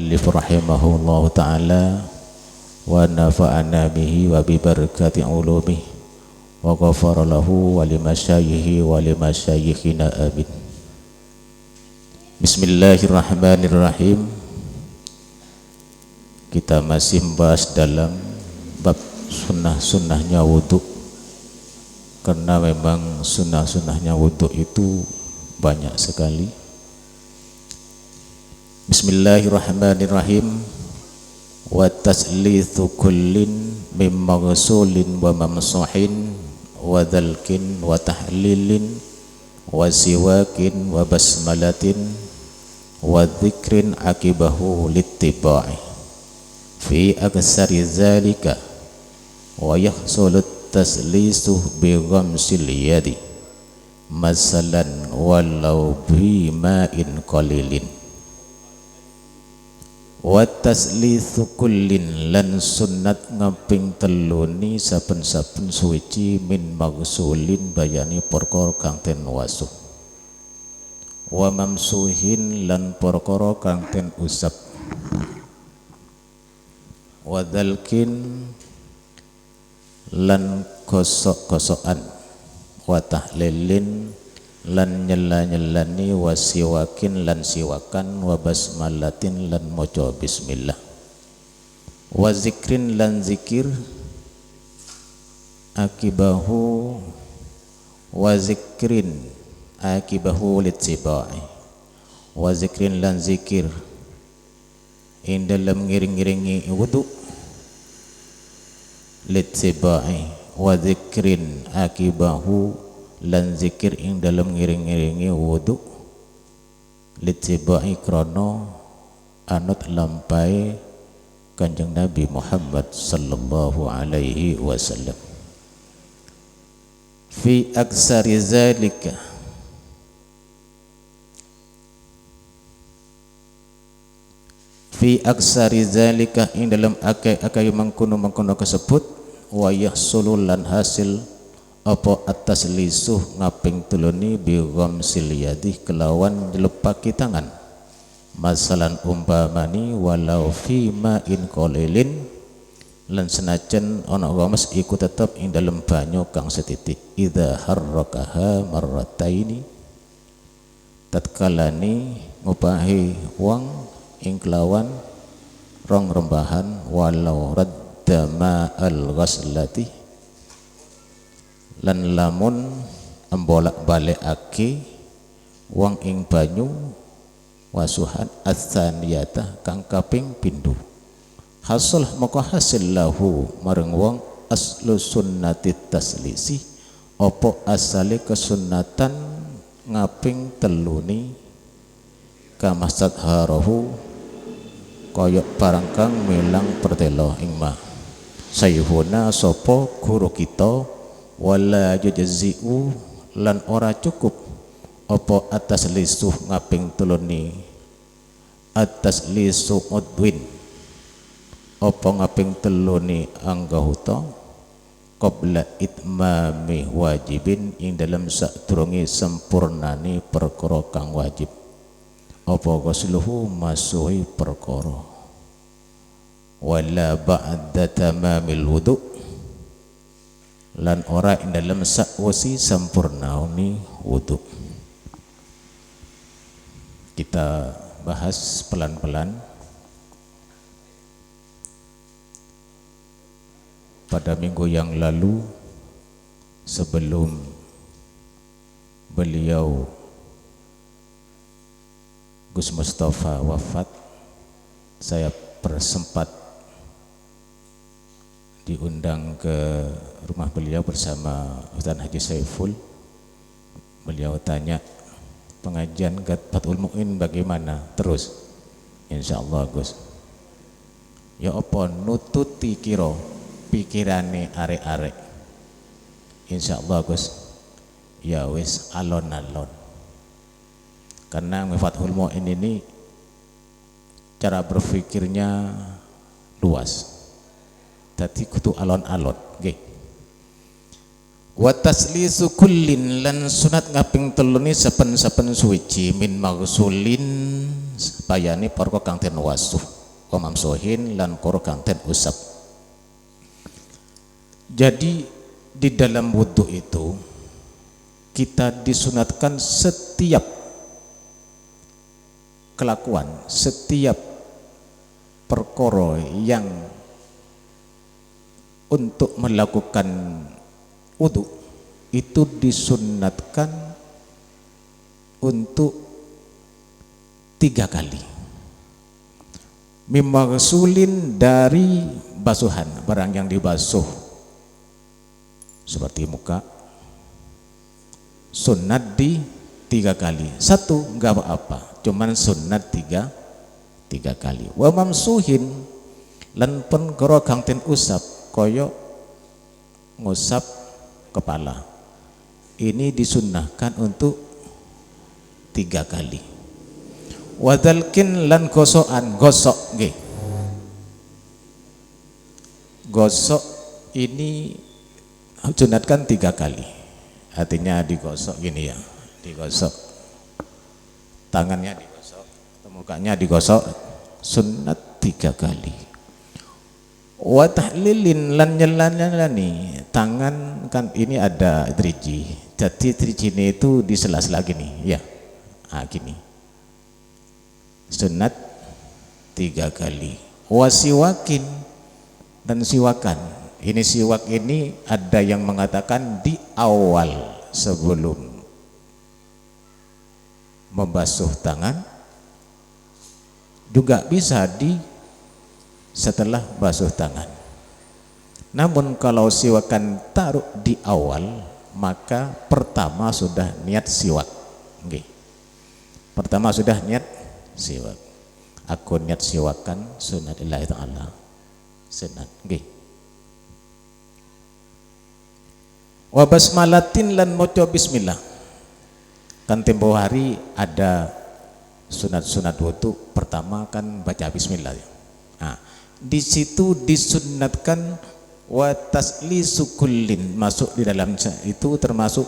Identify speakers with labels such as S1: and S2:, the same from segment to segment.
S1: muallif rahimahullahu ta'ala wa nafa'ana bihi wa bi barakati ulumihi wa ghafara lahu wa limasyayikhi wa limasyayikhina amin. Bismillahirrahmanirrahim. Kita masih membahas dalam bab sunnah-sunnahnya wudhu, karena memang sunnah-sunnahnya wudhu itu banyak sekali. Bismillahirrahmanirrahim. Wa taslithu kullin mim maghsulin wa mamsuhin wa dhalkin wa tahlilin wa siwakin wa basmalatin wa dhikrin akibahu littiba'i fi aksari zalika wa yahsulu taslisu bi ghamsil yadi masalan walau bi ma'in qalilin. Wa taslisu kullin lan sunnat ngaping teluni saben-saben suci min maghsulin bayani perkara kang ten wasuh wa mamsuhin lan perkara kang ten usap wa dzalkin lan kosok-kosokan wa tahlilin lan nyela-nyelani wa siwakin lan siwakan wa basmalatin lan maca bismillah wa zikrin lan zikir akibahu wa zikrin akibahu littiba'i wa zikrin lan zikir ing dalam ngiring-ngiringi wudu littiba'i wa zikrin akibahu lan zikir ing dalam ngiring-ngiringi wudu littiba'i krono anut lampai Kanjeng Nabi Muhammad sallallahu alaihi wasallam. Fi aksari zalika fi aksari zalika ing dalam akai mangkono kasebut wa yahsulu lan hasil apa atas lisuh ngaping tuluni bi ghamsil yadi kelawan dilepaki tangan masalan umpamani walau fi ma'in qalilin lan senajan ana ghamas iku tetep ing dalem banyu kang setitik idza harrakaha marrataini tatkalani ngupahi wong ing kelawan rong rembahan walau radda ma'al ghaslati lan lamun embolak balik aki wong ing banyu wasuhan atsaniyata kang kaping pindho hasil maka hasil lahu mareng wong aslu sunnati taslisi opo asale kesunnatan ngaping teluni kamasat harahu koyok barang kang milang pertelo ing ma sayhuna sopo guru kita wala yujzi'u lan ora cukup apa atas lisuh ngaping tuluni atas lisu udwin apa ngaping teluni anggahuta qabla itmami wajibin ing dalam sadurunge sempurnani perkara kang wajib apa ghusluhu masuhi perkara wala ba'da tamamil wudu' lan ora ing dalam sakwasi sampurnauni wudu. Kita bahas pelan-pelan. Pada minggu yang lalu sebelum beliau Gus Mustafa wafat, saya bersempat diundang ke rumah beliau bersama Ustaz Haji Saiful. Beliau tanya pengajian Fathul Mu'in bagaimana terus, insyaallah Gus. Ya apa nututi kira pikirane arek-arek, insyaallah Gus. Ya wis alon-alon, karena Fathul Mu'in ini cara berpikirnya luas. Tadi kutu alon-alon, nggih. Wa taslisu kullin lan sunat ngaping teluni saben-saben suci min maghsulin payane perkara kang ten wasuh wa mamsuhin lan perkara kang ten usap. Jadi di dalam wudhu itu kita disunatkan setiap kelakuan, setiap perkara yang untuk melakukan wudhu itu disunatkan untuk 3 kali. Mimagsulin, dari basuhan, barang yang dibasuh seperti muka, sunat di 3 kali. 1 enggak apa-apa, cuman sunat 3 kali. Wa mamsuhin, lan pun karo kang ten usap, koyo ngusap kepala. Ini disunnahkan untuk 3 kali. Wadalkin, lan gosokan, gosok nggih. Gosok ini sunatkan 3 kali. Artinya digosok gini ya, digosok tangannya, digosok mukanya, digosok, sunat 3 kali. Wa tahlilin, lan nyelan-nyelani tangan, kan ini ada driji, jadi driji ini itu di sela-sela gini ya, gini, sunat 3 kali. Wa siwakin, dan siwakan, ini siwak ini ada yang mengatakan di awal sebelum membasuh tangan, juga bisa di setelah basuh tangan. Namun kalau siwakan taruh di awal, maka pertama sudah niat siwak. Nggih. Pertama sudah niat siwak. Aku niat siwakan sunatillahi ta'ala. Sunat. Nggih. Wa basmalatin, lan maca bismillah. Kan tempo hari ada sunat-sunat wudu, pertama kan baca bismillah. Nah, di situ disunatkan wa taslisu kullin, masuk di dalam itu termasuk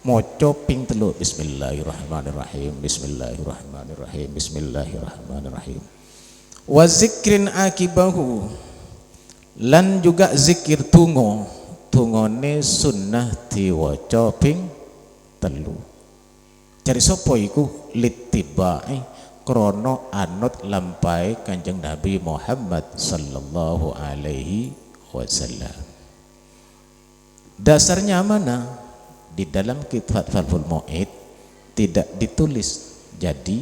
S1: maca ping 3, bismillahirrahmanirrahim, bismillahirrahmanirrahim, bismillahirrahmanirrahim. Wa zikrin akibahu, lan juga zikir tungo, tungone sunnah diwaca ping 3. Cari sapa iku? Littibai, krono anut lampai Kanjeng Nabi Muhammad sallallahu alaihi wasallam. Dasarnya mana? Di dalam kitab Fathul Mu'id tidak ditulis. Jadi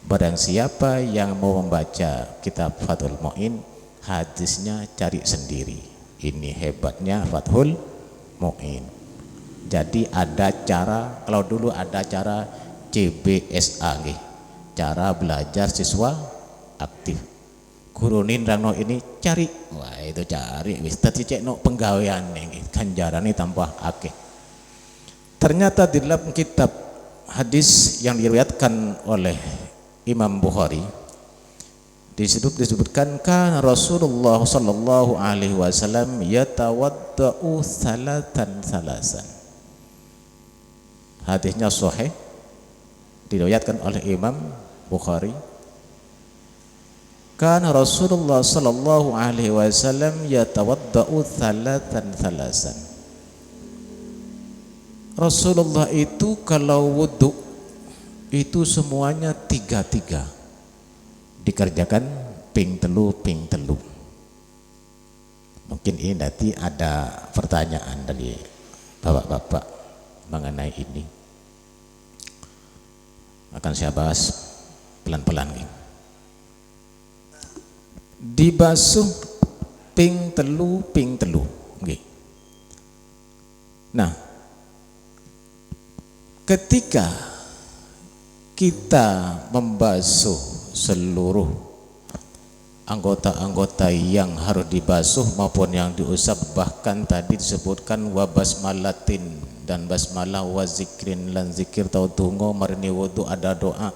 S1: barang siapa yang mau membaca kitab Fathul Mu'id, hadisnya cari sendiri. Ini hebatnya Fathul Mu'id. Jadi ada cara, kalau dulu ada cara CBSA nih, cara belajar siswa aktif. Gurunin rangno ini cari, wah itu cari, wis tadi cekno penggawean nih, ganjarane tambah akeh. Ternyata di dalam kitab hadis yang diriwayatkan oleh Imam Bukhari, disebutkan kan Rasulullah sallallahu alaihi wasallam yatawaddau salasan. Hadisnya sahih, diriwayatkan oleh Imam Bukhari. Kan Rasulullah sallallahu alaihi wasallam yatawaddau salasan. Rasulullah itu kalau wudu itu semuanya 3 dikerjakan ping telu. Mungkin ini nanti ada pertanyaan dari bapak-bapak mengenai ini. Akan saya bahas pelan-pelan nih. Dibasuh ping telu nggih. Nah, ketika kita membasuh seluruh anggota-anggota yang harus dibasuh maupun yang diusap, bahkan tadi disebutkan wa basmalatin, dan basmalah wa zikrin, lan zikir tau tunggu marini wudu ada doa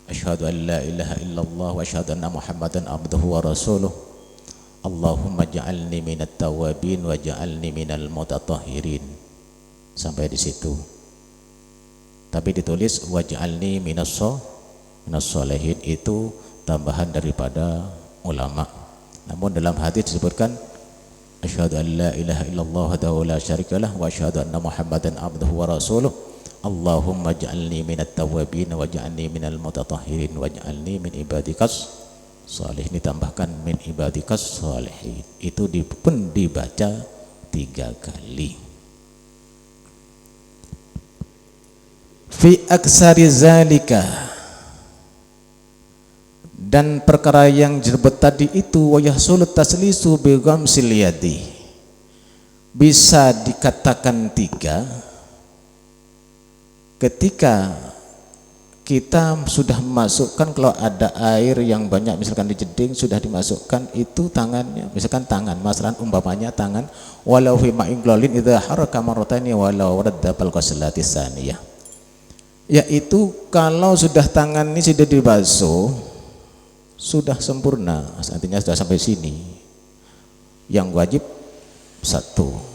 S1: asyhadu an la ilaha illallah wa asyhadu anna muhammadan abduhu wa rasuluh Allahumma ja'alni minat tawabin wa ja'alni minal mutatahhirin, sampai di situ. Tapi ditulis wa ja'alni minas minas sholihin itu tambahan daripada ulama. Namun dalam hadis disebutkan asyhadu an la ilaha illallah wahdahu la syarikalah wa asyhadu anna muhammadan abduhu wa rasuluh. Allahumma ja'alni minat tawwabin wa ja'alni minal mutatahhirin wa ja'alni min ibadikas sholihin. Ditambahkan min ibadikas sholihin. Itu pun dibaca 3 kali. Fi aksari zalika, dan perkara yang disebut tadi itu wa yahsulut taslisu bi ghamsil yadi, bisa dikatakan 3 ketika kita sudah memasukkan, kalau ada air yang banyak misalkan di jeding sudah dimasukkan itu tangannya, misalkan tangan, masalan umpamanya tangan, walau fi ma'in ghalin idza haraka marrataini walau radda fal qaslati tsaniyah, yaitu kalau sudah tangan ini sudah dibasuh sudah sempurna, artinya sudah sampai sini. Yang wajib 1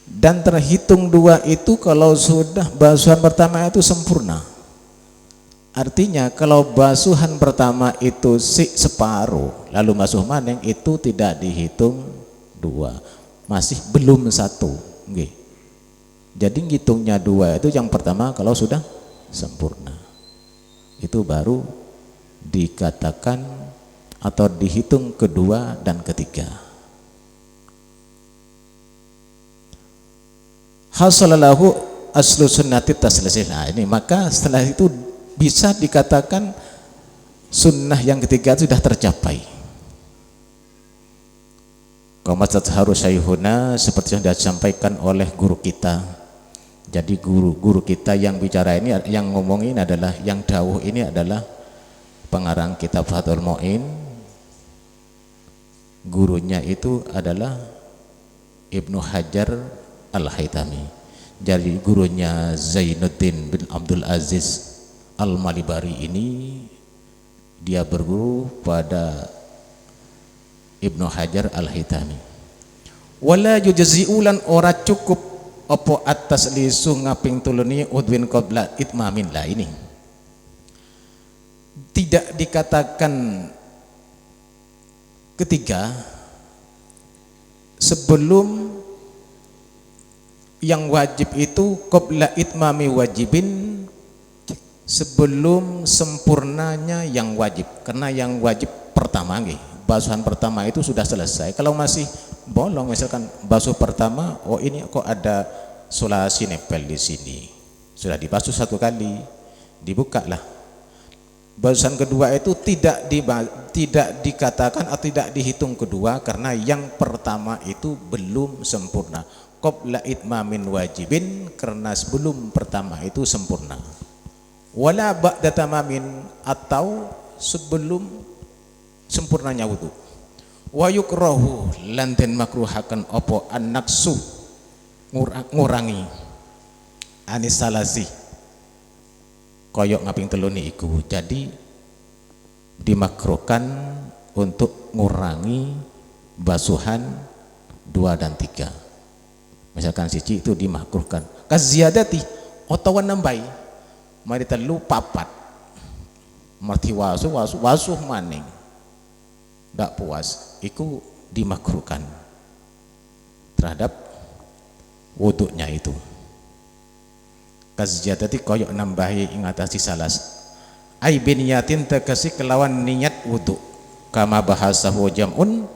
S1: dan terhitung 2 itu kalau sudah basuhan pertama itu sempurna. Artinya kalau basuhan pertama itu separuh lalu basuh maneng itu tidak dihitung 2, masih belum 1. Nggih. Jadi ngitungnya 2 itu yang pertama kalau sudah sempurna, itu baru dikatakan atau dihitung kedua dan ketiga. Hasalalahu aslu sunnati taslisil. Nah, ini maka setelah itu bisa dikatakan sunnah yang ketiga sudah tercapai. Kama tatharu syaikhuna, seperti yang disampaikan oleh guru kita. Jadi guru kita yang bicara ini, yang ngomongin adalah, yang dawuh ini adalah pengarang kitab Fathul Mu'in. Gurunya itu adalah Ibnu Hajar Al-Haytami. Jadi gurunya Zainuddin bin Abdul Aziz Al-Malibari ini, dia berguru pada Ibnu Hajar Al-Haytami. Wala yujzi'ulan ora cukup opo atas lisu ngaping tuluni udwin qabla itmamin. Lah ini tidak dikatakan ketiga sebelum yang wajib itu qabla itmami wajibin, sebelum sempurnanya yang wajib. Karena yang wajib pertama nggih, basuhan pertama itu sudah selesai. Kalau masih bolong misalkan basuh pertama, oh ini kok ada sulasi nempel di sini, sudah dibasuh 1 kali, dibuka lah. Basuhan kedua itu tidak dikatakan atau tidak dihitung kedua karena yang pertama itu belum sempurna. Qabla itmamin wajibin, karena sebelum pertama itu sempurna. Wala ba'da tamamin, atau sebelum sempurnanya wudu. Wa yukrahu, lan den makruhaken apa an-naqsu, ngurangi anisalasi koyok ngaping teluni iku. Jadi dimakruhkan untuk ngurangi basuhan 2 dan 3. Misalkan siji itu dimakruhkan kaziyadati utawa nambai mari telu papat marti wasuh maning ndak puas, iku dimakruhkan terhadap wuduknya itu. Kaziyadati koyok nambahi ingatasi salas ai biniyatin tegasi kelawan niat wuduk, kama bahasahu jam'un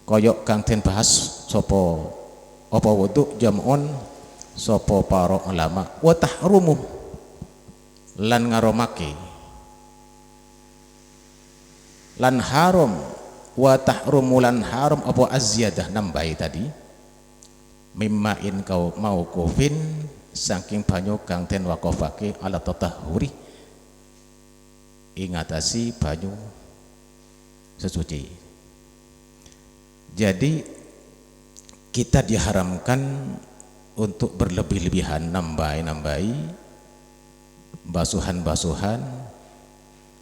S1: koyok kang den bahas sopo apa wuduk jam'un sopo para ulama. Wa tahrumu, lan ngaromake, lan haram, wa tahrumu lan haram apa azyadah nambahi tadi, mimma in kau mau kufin saking banyu kang den wakofake ala tatahuri ingatasi banyu sesuci. Jadi kita diharamkan untuk berlebih-lebihan nambahi basuhan-basuhan,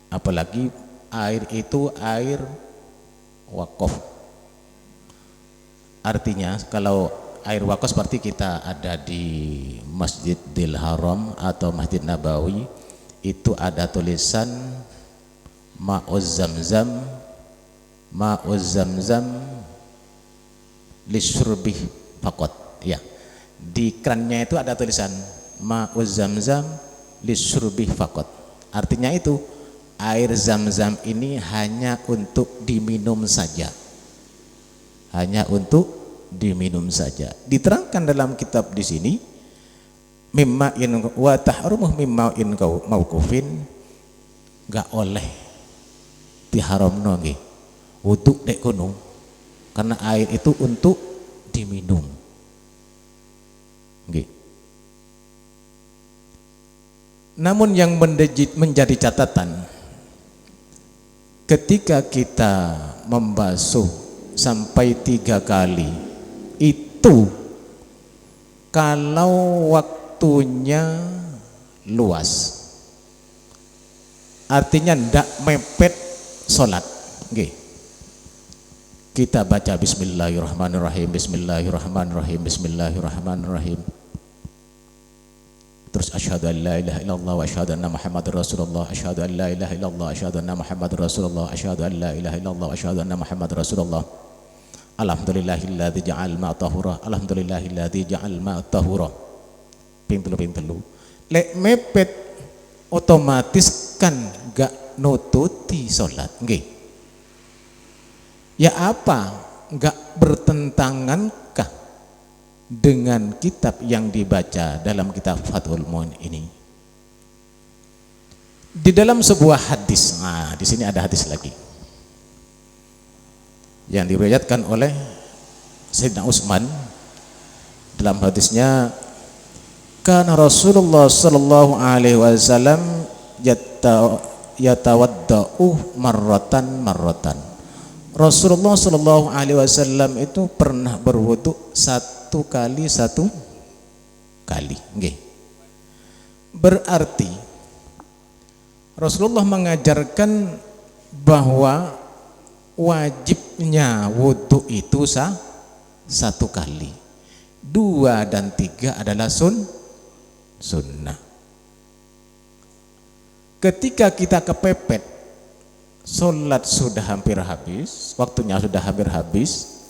S1: apalagi air itu air wakaf. Artinya kalau air wakaf seperti kita ada di Masjidil Haram atau Masjid Nabawi, itu ada tulisan ma'uz zamzam lisyurbih faqat. Ya, di kerannya itu ada tulisan ma'uz zamzam lisyurbih faqat. Artinya itu air zam-zam ini hanya untuk diminum saja, hanya untuk diminum saja. Diterangkan dalam kitab di sini, mimma in wa tahrumuh mimma in mauqufin, enggak oleh diharamno nggih wudu dek kono karena air itu untuk diminum nggih. Namun yang menjadi catatan, ketika kita membasuh sampai 3 kali itu kalau waktunya luas, artinya ndak mepet sholat nggih. Kita baca bismillahirrahmanirrahim, bismillahirrahmanirrahim, bismillahirrahmanirrahim, terus asyhadu an la ilaha illallah wa asyhadu anna muhammadar rasulullah, asyhadu an la ilaha illallah, asyhadu anna muhammadar rasulullah, asyhadu an la ilaha illallah, asyhadu anna muhammadar rasulullah, alhamdulillahilladzi ja'al ma'a tahura, alhamdulillahilladzi ja'al ma'a tahura. Ping-telu lek mepet otomatis kan gak nututi salat nggih. Ya apa gak bertentangankah dengan kitab yang dibaca dalam kitab Fathul Mu'in ini? Di dalam sebuah hadis, nah di sini ada hadis lagi yang diriwayatkan oleh Sayyidina Utsman. Dalam hadisnya, kana Rasulullah sallallahu alaihi wasallam yatawaddau marratan. Rasulullah sallallahu alaihi wasallam itu pernah berwudu 1 kali 1 kali nggih. Berarti Rasulullah mengajarkan bahwa wajibnya wudu itu 1 kali, 2 dan 3 adalah sunnah. Ketika kita kepepet, sholat sudah hampir habis, waktunya sudah hampir habis,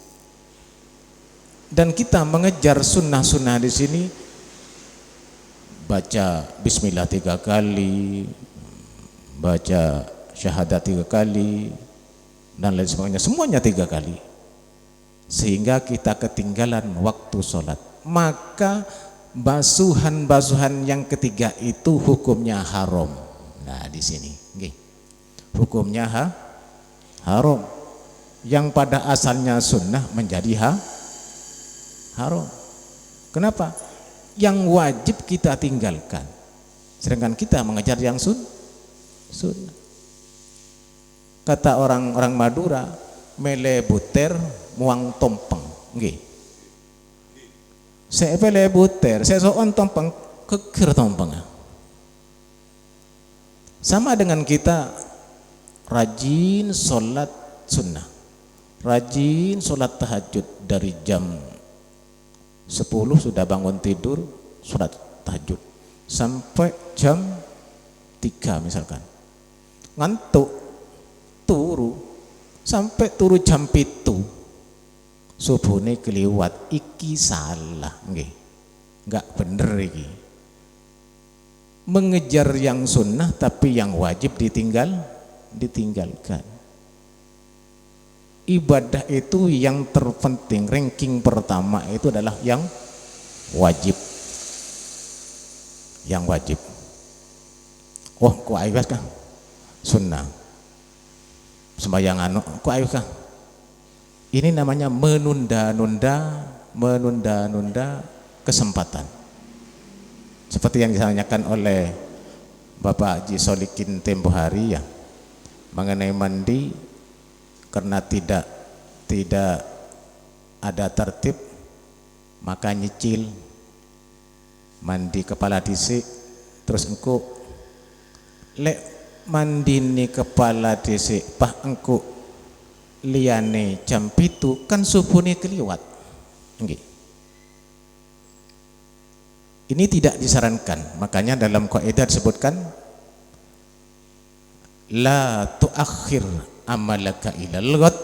S1: dan kita mengejar sunnah-sunnah di sini, baca bismillah 3 kali, baca syahadat 3 kali, dan lain sebagainya, semuanya 3 kali, sehingga kita ketinggalan waktu sholat. Maka basuhan-basuhan yang ketiga itu hukumnya haram. Nah di sini, hukumnya haram. Yang pada asalnya sunnah menjadi haram. Kenapa? Yang wajib kita tinggalkan, sedangkan kita mengejar yang sunnah. Kata orang Madura, mele buter muang tompeng nggih. Saya mele buter, saya soon tompeng keker tompeng. Sama dengan kita rajin sholat sunnah, rajin sholat tahajud, dari jam 10 sudah bangun tidur sholat tahajud sampai jam 3 misalkan, ngantuk turu sampai turu jam 7, subuhnya keliwat, iki salah nggih, nggak bener iki. Mengejar yang sunnah tapi yang wajib ditinggalkan. Ibadah itu yang terpenting, ranking pertama itu adalah yang wajib. Yang wajib. Oh, kok ayo kah? Sunnah. Sembahyang kok ayo kah? Ini namanya menunda-nunda kesempatan. Seperti yang ditanyakan oleh Bapak Haji Solikin tempo hari ya, mengenai mandi, karena tidak ada tertib maka nyicil mandi kepala dhisik, terus engko lek mandi ni kepala dhisik pah engko liyane jam 7 kan subuhne keliwat nggih. Ini tidak disarankan, makanya dalam kaidah disebutkan la tuakhir amalaka ilal ghad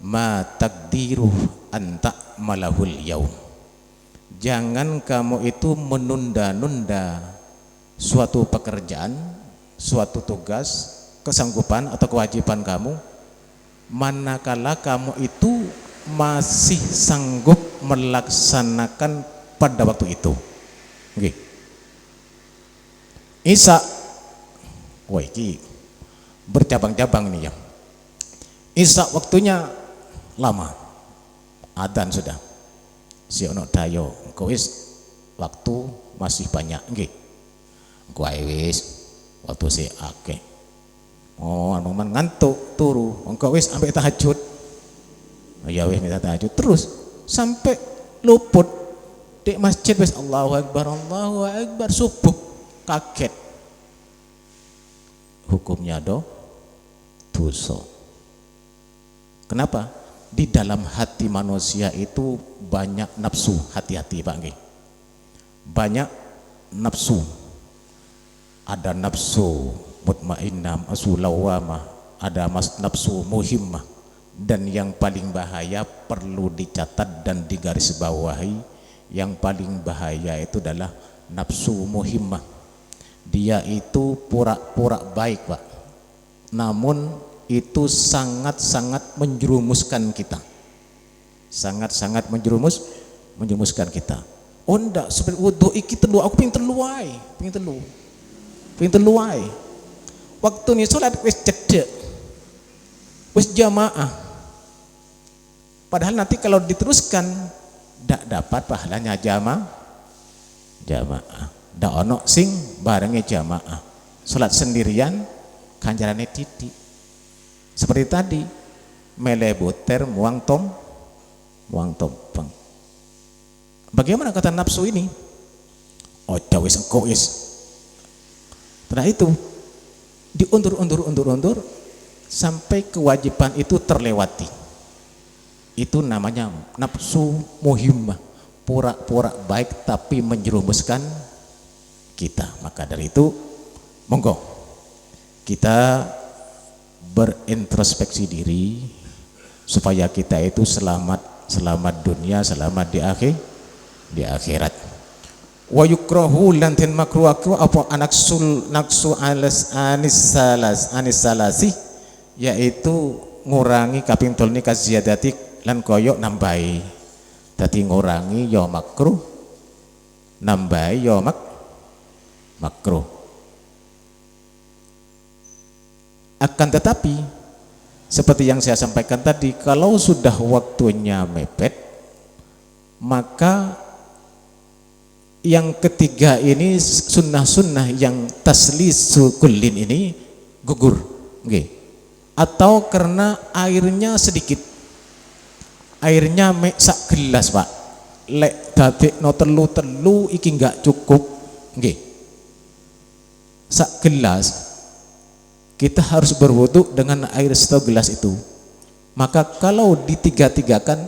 S1: ma takdiru anta malahul yaum. Jangan kamu itu menunda-nunda suatu pekerjaan, suatu tugas, kesanggupan atau kewajiban kamu manakala kamu itu masih sanggup melaksanakan pada waktu itu. Nggih. Isa wah iki bercabang-cabang nih ya. Isa waktunya lama. Adzan sudah. Si ono dayo, engko wis waktu masih banyak nggih. Engko ae wis waktu si akeh. Oh, momen ngantuk turu, engko wis sampai tahajud. Ya wis minta tahajud terus sampai luput di masjid wis Allahu Akbar subuh kaget. Hukumnya dosa. Kenapa? Di dalam hati manusia itu banyak nafsu, hati-hati Pak nggih. Banyak nafsu. Ada nafsu mutmainnah, nafsu lawamah, ada nafsu muhimmah, dan yang paling bahaya perlu dicatat dan digarisbawahi, yang paling bahaya itu adalah nafsu muhimmah. Dia itu pura-pura baik Pak, namun itu sangat-sangat menjerumuskan kita, sangat-sangat menjerumuskan kita. Oh ndak, seperti wudu iki telu, aku pengen telu wae. Waktu nih sholat wis cedek, wis jamaah. Padahal nanti kalau diteruskan ndak dapat pahalanya jamaah. Ndak ono sing barenge jamaah. Sholat sendirian kanjarane titik. Seperti tadi, mele buter muang tompeng. Bagaimana kata nafsu ini? Ojo wis engko wis. Setelah itu diundur sampai kewajiban itu terlewati. Itu namanya nafsu muhimmah, pura-pura baik tapi menjerumuskan kita. Maka dari itu monggo kita berintrospeksi diri supaya kita itu selamat dunia, selamat di akhirat. Wa yukrahu lantin makruh apa naksu anis salasi, yaitu ngurangi kaping tol nikah ziyadati lan koyok nambahi. Dadi ngurangi ya makruh, nambahi ya makruh. Akan tetapi seperti yang saya sampaikan tadi, kalau sudah waktunya mepet, maka yang ketiga ini sunnah-sunnah yang taslisu kullin ini gugur, okay. Atau karena airnya sedikit, airnya mek sak gelas Pak, lek dadekno telu iki enggak cukup, okay. Sak gelas kita harus berwudu dengan air setengah gelas itu. Maka kalau ditiga-tigakan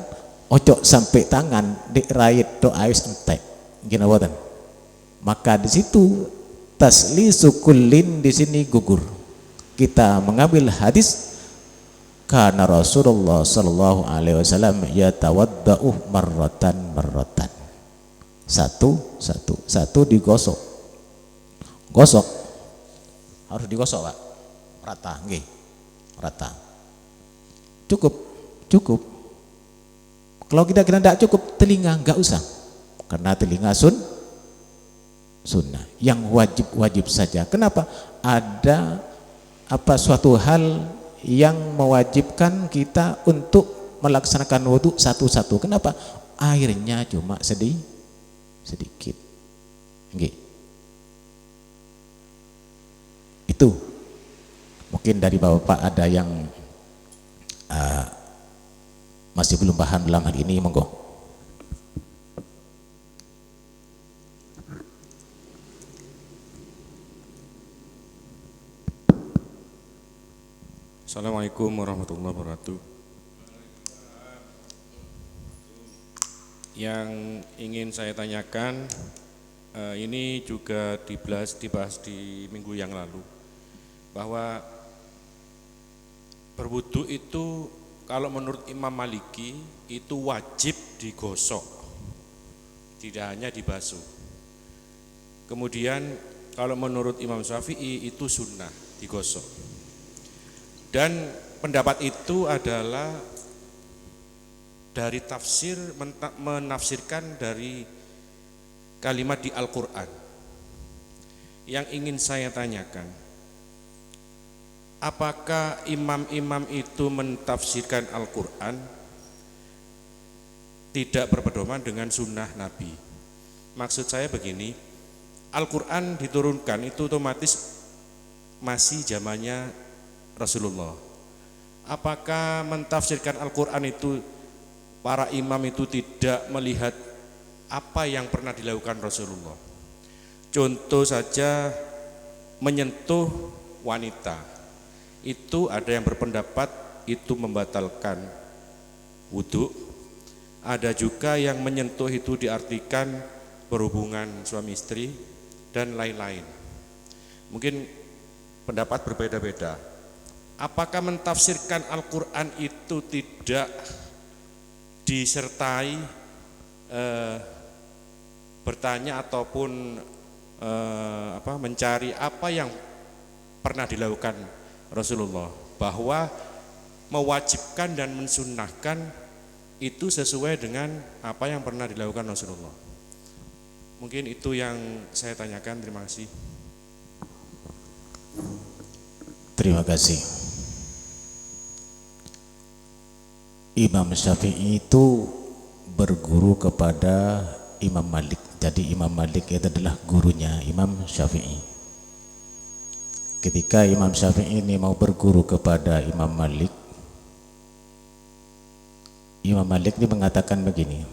S1: ojo sampai tangan dirait do air entek gini watan. Maka di situ taslisu kullin di sini gugur. Kita mengambil hadis karena Rasulullah sallallahu alaihi wasallam yatawaddau marratan. Satu digosok. Gosok harus digosok Pak. Rata, nggih. Rata. Cukup. Kalau kita kira tidak cukup, telinga enggak usah. Karena telinga sunnah. Yang wajib saja. Kenapa? Ada suatu hal yang mewajibkan kita untuk melaksanakan wudu satu-satu. Kenapa? Airnya cuma sedikit. Nggih. Itu. Mungkin dari Bapak ada yang masih belum paham dalam hal ini, monggo.
S2: Assalamualaikum warahmatullahi wabarakatuh. Yang ingin saya tanyakan, ini juga dibahas di minggu yang lalu, bahwa berwudu itu kalau menurut Imam Maliki itu wajib digosok, tidak hanya dibasuh. Kemudian kalau menurut Imam Syafi'i itu sunnah digosok. Dan pendapat itu adalah dari tafsir, menafsirkan dari kalimat di Al-Quran. Yang ingin saya tanyakan, apakah imam-imam itu mentafsirkan Al-Quran tidak berpedoman dengan sunnah Nabi? Maksud saya begini, Al-Quran diturunkan itu otomatis masih zamannya Rasulullah. Apakah mentafsirkan Al-Quran itu para imam itu tidak melihat apa yang pernah dilakukan Rasulullah? Contoh saja menyentuh wanita, itu ada yang berpendapat itu membatalkan wudhu, ada juga yang menyentuh itu diartikan berhubungan suami istri dan lain-lain. Mungkin pendapat berbeda-beda. Apakah mentafsirkan Al-Quran itu tidak disertai bertanya ataupun mencari apa yang pernah dilakukan Rasulullah, bahwa mewajibkan dan mensunnahkan itu sesuai dengan apa yang pernah dilakukan Rasulullah? Mungkin itu yang saya tanyakan. Terima kasih.
S1: Terima kasih. Imam Syafi'i itu berguru kepada Imam Malik. Jadi Imam Malik itu adalah gurunya Imam Syafi'i. Ketika Imam Syafi'i ini mau berguru kepada Imam Malik, Imam Malik ini mengatakan begini,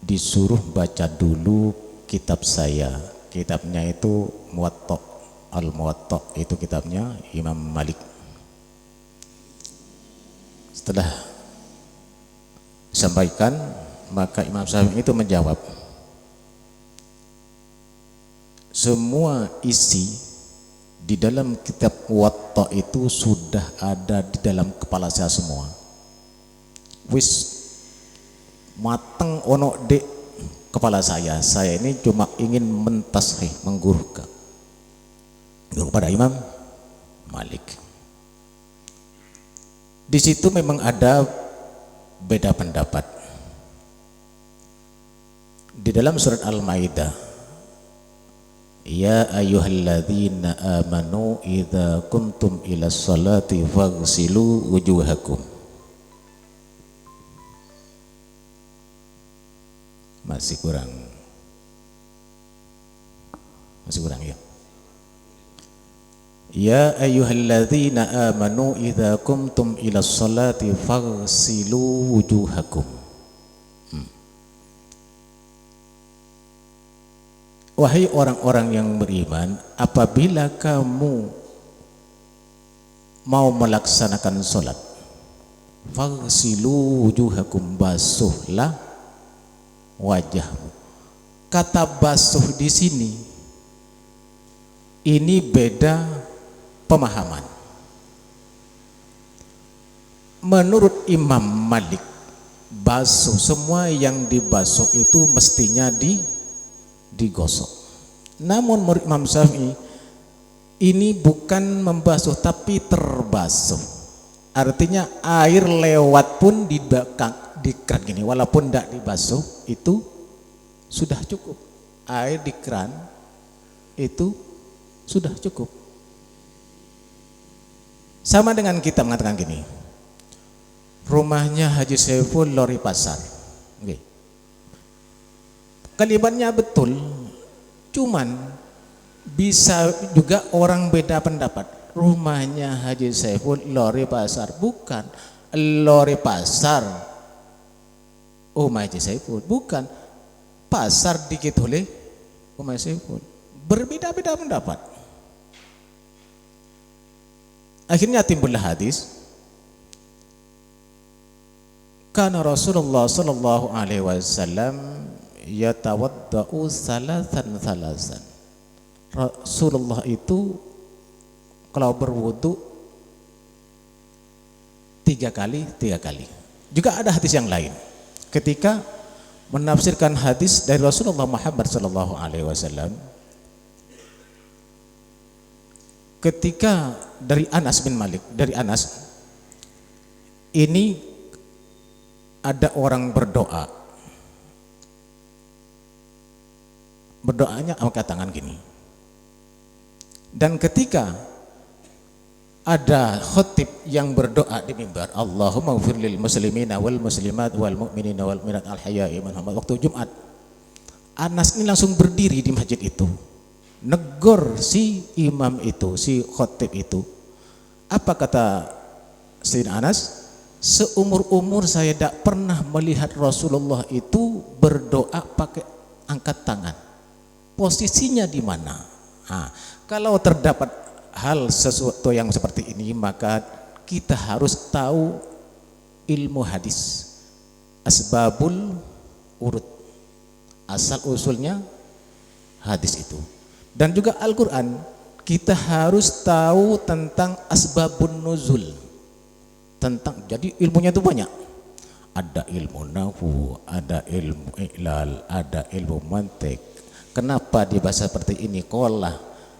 S1: disuruh baca dulu kitab saya. Kitabnya itu Muwatta, Al-Muwatta, itu kitabnya Imam Malik. Setelah sampaikan, maka Imam Syafi'i itu menjawab, semua isi di dalam kitab Muwatta itu sudah ada di dalam kepala saya semua. Wis mateng ono de kepala saya ini cuma ingin mentashih, mengguru kepada Imam Malik. Di situ memang ada beda pendapat. Di dalam surat Al-Maidah, ya ayyuhalladzina amanu idza kuntum ila sholati faghsilu wujuhakum. Masih kurang ya. Ya ayyuhalladzina amanu idza qumtum ila sholati faghsilu wujuhakum. Wahai orang-orang yang beriman, apabila kamu mau melaksanakan sholat, faghsilu wujuhakum, basuhlah wajahmu. Kata basuh di sini ini beda pemahaman. Menurut Imam Malik, basuh, semua yang dibasuh itu mestinya digosok. Namun menurut Imam Syafi'i ini bukan membasuh tapi terbasuh. Artinya air lewat pun di keran gini, walaupun tidak dibasuh itu sudah cukup. Air di keran itu sudah cukup. Sama dengan kita mengatakan gini, rumahnya Haji Saiful Lori Pasar. Okay. Kalimatnya betul, cuman bisa juga orang beda pendapat. Rumahnya Haji Saiful Lori Pasar, bukan Lori Pasar Haji Saiful, bukan pasar dikit oleh Haji Saiful. Berbeda-beda pendapat. Akhirnya timbullah hadis, karena Rasulullah sallallahu alaihi wasallam yatawaddau salasan. Rasulullah itu kalau berwudu 3 kali. Juga ada hadis yang lain ketika menafsirkan hadis dari Rasulullah Muhammad sallallahu alaihi wasallam, ketika dari Anas bin Malik, dari Anas ini ada orang berdoanya angkat tangan gini, dan ketika ada khotib yang berdoa di mimbar, Allahumma ighfir lil muslimina wal muslimat wal mu'minina wal mu'minat al hayya'i minhum, waktu Jumat, Anas ini langsung berdiri di masjid itu, negor si imam itu, si khotib itu. Apa kata Sayyidina Anas? Seumur-umur saya tidak pernah melihat Rasulullah itu berdoa pakai angkat tangan. Posisinya di mana? Kalau terdapat hal sesuatu yang seperti ini, maka kita harus tahu ilmu hadis, asbabul urut, asal usulnya hadis itu. Dan juga Al-Quran, kita harus tahu tentang asbabun nuzul, tentang, jadi ilmunya itu banyak. Ada ilmu nahwu, ada ilmu i'lal, ada ilmu mantik. Kenapa dibahas seperti ini? Qala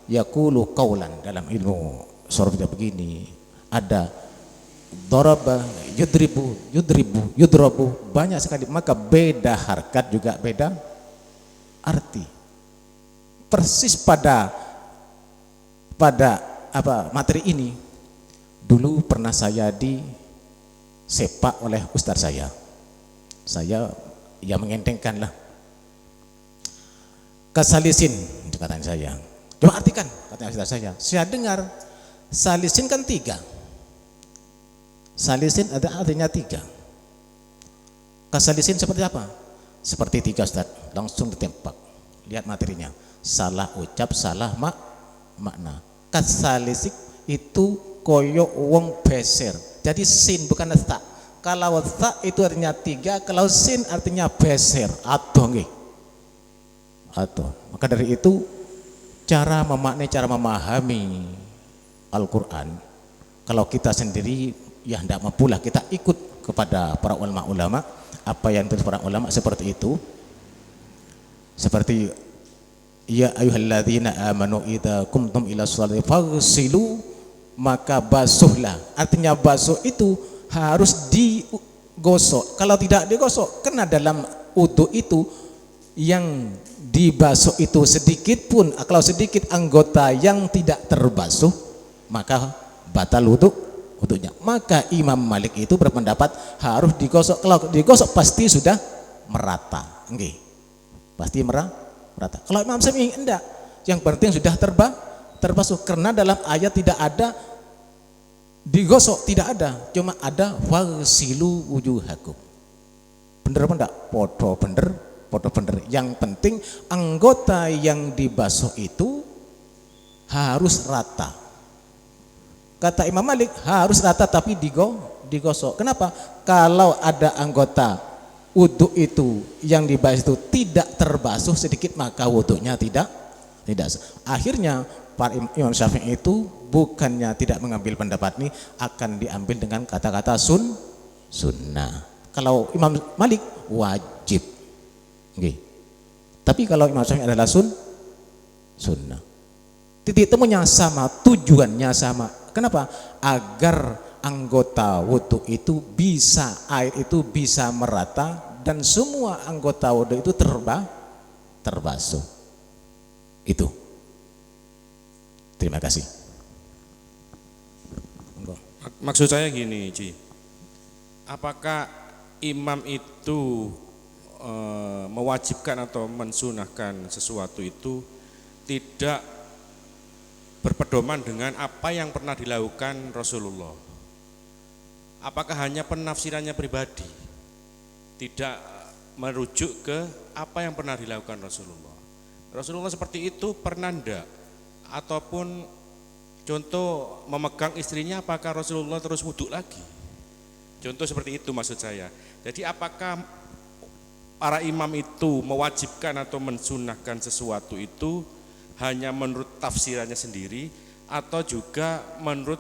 S1: yaqulu qaulan, dalam ilmu sharaf begini. Ada daraba, yudrabu, banyak sekali. Maka beda harkat juga beda arti. Persis pada materi ini, dulu pernah saya disepak oleh ustaz saya ya mengentengkan lah, kasalisin katanya saya. Coba artikan, katanya ustaz saya dengar salisin kan 3, salisin ada artinya 3. Kasalisin seperti apa? Seperti 3 ustaz, langsung ditembak. Lihat materinya, salah ucap, salah makna. Kasalisik itu koyo wong beser, jadi sin bukan ta. Kalau ta itu artinya 3, kalau sin artinya beser atau nggih. Atau maka dari itu cara memaknai, cara memahami Al-Quran, kalau kita sendiri ya tidak mampulah, kita ikut kepada para ulama-ulama, apa yang terus para ulama seperti itu. Seperti ya ayyuhalladzina amanu idza qumtum ila sholati faghsilu, maka basuhlah. Artinya basuh itu harus digosok. Kalau tidak digosok, karena dalam wudu itu yang dibasuh itu sedikit pun, kalau sedikit anggota yang tidak terbasuh, maka batal wudunya. Maka Imam Malik itu berpendapat harus digosok. Kalau digosok pasti sudah merata, nggih. Pasti merata. Kalau Imam Syafi'i enggak, yang penting sudah terbasuh, karena dalam ayat tidak ada digosok, tidak ada, cuma ada waghsilu wujuhakum. Bener apa enggak? Podo bener. Yang penting anggota yang dibasuh itu harus rata. Kata Imam Malik harus rata tapi digosok. Kenapa? Kalau ada anggota wudu itu yang dibasuh itu tidak terbasuh sedikit, maka wudunya tidak. Akhirnya para Imam Syafi'i itu bukannya tidak mengambil pendapat ini, akan diambil dengan kata-kata sunnah. Kalau Imam Malik wajib. Okay. Tapi kalau Imam Syafi'i adalah sunnah. Titik temunya sama, tujuannya sama. Kenapa? Agar anggota wudu itu bisa, air itu bisa merata dan semua anggota wudu itu terbasuh. Itu. Terima kasih.
S2: Maksud saya gini, Ci. Apakah imam itu mewajibkan atau mensunahkan sesuatu itu tidak berpedoman dengan apa yang pernah dilakukan Rasulullah? Apakah hanya penafsirannya pribadi, tidak merujuk ke apa yang pernah dilakukan Rasulullah? Rasulullah seperti itu pernah enggak? Ataupun contoh memegang istrinya, apakah Rasulullah terus wudhu lagi? Contoh seperti itu maksud saya. Jadi apakah para imam itu mewajibkan atau mensunahkan sesuatu itu hanya menurut tafsirannya sendiri, atau juga menurut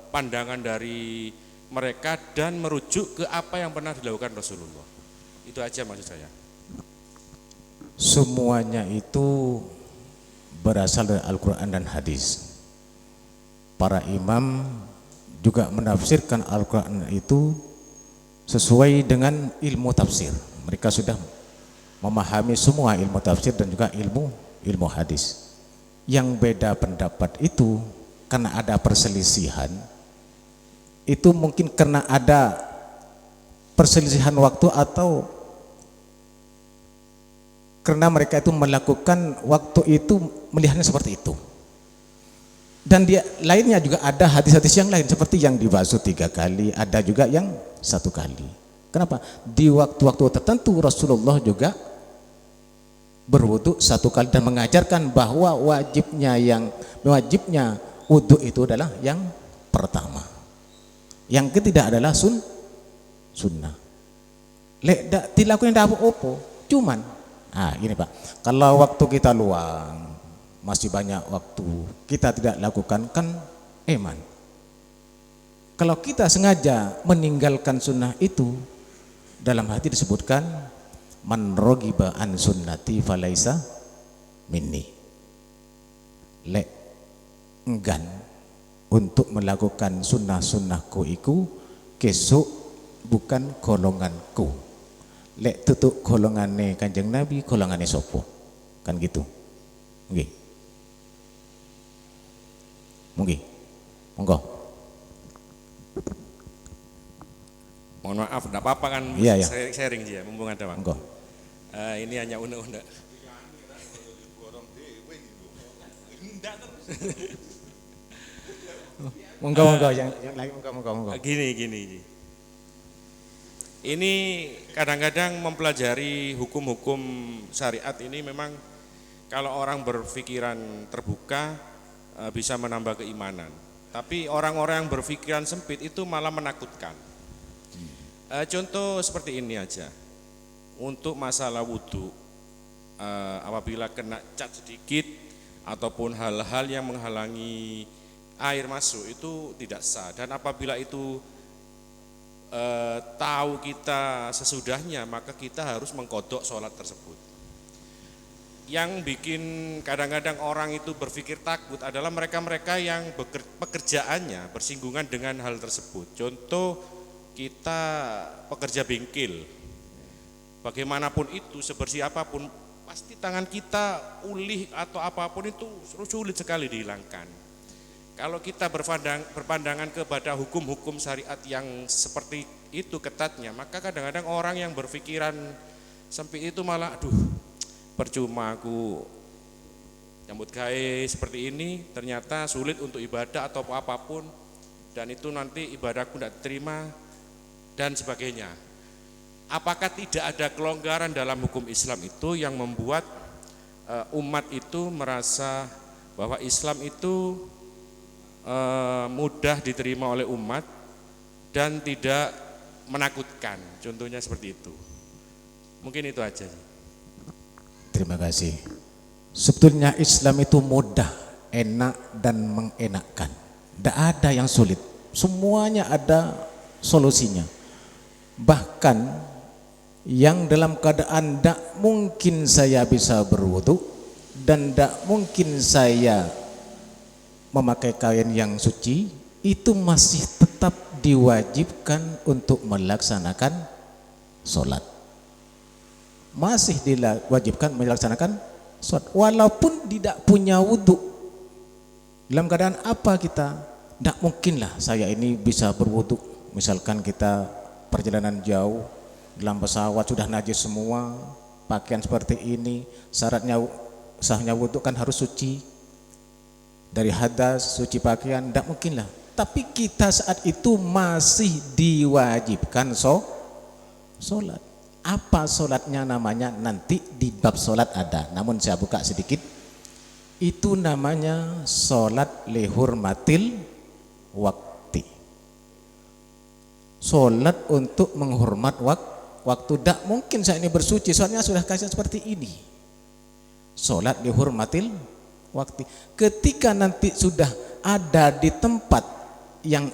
S2: pandangan dari mereka dan merujuk ke apa yang pernah dilakukan Rasulullah. Itu aja maksud saya.
S1: Semuanya itu berasal dari Al-Quran dan hadis. Para imam juga menafsirkan Al-Quran itu sesuai dengan ilmu tafsir. Mereka sudah memahami semua ilmu tafsir dan juga ilmu hadis. Yang beda pendapat itu karena ada perselisihan, itu mungkin karena ada perselisihan waktu atau karena mereka itu melakukan waktu itu melihatnya seperti itu. Dan dia lainnya juga ada hadis-hadis yang lain seperti yang dibasuh 3 kali, ada juga yang 1 kali. Kenapa? Di waktu-waktu tertentu Rasulullah juga berwudu 1 kali dan mengajarkan bahwa wajibnya wudu itu adalah yang pertama. Yang ketiga adalah sunnah. Lek dilakukan dak apa-apa, cuman gini Pak, kalau waktu kita luang, masih banyak waktu, kita tidak lakukan kan eman. Kalau kita sengaja meninggalkan sunnah itu, dalam hati disebutkan man rogiba an sunnati falaisa minni. Lek enggan untuk melakukan sunnah-sunnahku iku kesuk bukan golonganku. Lek tutuk golongane Kanjeng Nabi, golongane sopo? Kan gitu. Nggih. Monggo.
S2: Mohon maaf, enggak apa-apa kan,
S1: Iya.
S2: sharing ya, mumpung ada waktu.
S1: Monggo.
S2: Ini hanya undang-undang.
S1: Monggo yang lagi monggo.
S2: Gini. Ini kadang-kadang mempelajari hukum-hukum syariat ini memang kalau orang berpikiran terbuka bisa menambah keimanan. Tapi orang-orang yang berpikiran sempit itu malah menakutkan. Contoh seperti ini aja. Untuk masalah wudhu, apabila kena cat sedikit ataupun hal-hal yang menghalangi air masuk itu tidak sah. Dan apabila itu tahu kita sesudahnya, maka kita harus mengkodok sholat tersebut. Yang bikin kadang-kadang orang itu berpikir takut adalah mereka-mereka yang pekerjaannya bersinggungan dengan hal tersebut. Contoh kita pekerja bengkel, bagaimanapun itu, sebersih apapun, pasti tangan kita ulih atau apapun itu sulit sekali dihilangkan. Kalau kita berpandangan kepada hukum-hukum syariat yang seperti itu ketatnya, maka kadang-kadang orang yang berpikiran sempit itu malah percuma aku nyambut gawe seperti ini, ternyata sulit untuk ibadah atau apapun, dan itu nanti ibadahku tidak diterima dan sebagainya. Apakah tidak ada kelonggaran dalam hukum Islam itu yang membuat umat itu merasa bahwa Islam itu mudah diterima oleh umat dan tidak menakutkan? Contohnya seperti itu. Mungkin itu aja.
S1: Terima kasih. Sebetulnya Islam itu mudah, enak dan mengenakkan. Tidak ada yang sulit. Semuanya ada solusinya. Bahkan yang dalam keadaan tidak mungkin saya bisa berwudu dan tidak mungkin saya memakai kain yang suci, itu masih tetap diwajibkan untuk melaksanakan sholat. Masih diwajibkan melaksanakan sholat walaupun tidak punya wudu. Dalam keadaan apa kita? Tidak mungkinlah saya ini bisa berwudu. Misalkan kita perjalanan jauh dalam pesawat sudah najis semua, pakaian seperti ini, syaratnya sahnya wudu kan harus suci dari hadas, suci pakaian, tidak mungkinlah. Tapi kita saat itu masih diwajibkan sholat. Apa sholatnya namanya? Nanti di bab sholat ada, namun saya buka sedikit. Itu namanya sholat lihurmatil wakti. Sholat untuk menghormat waktu. Tidak mungkin saya ini bersuci, soalnya sudah kasih seperti ini. Sholat lihurmatil waktu. Ketika nanti sudah ada di tempat yang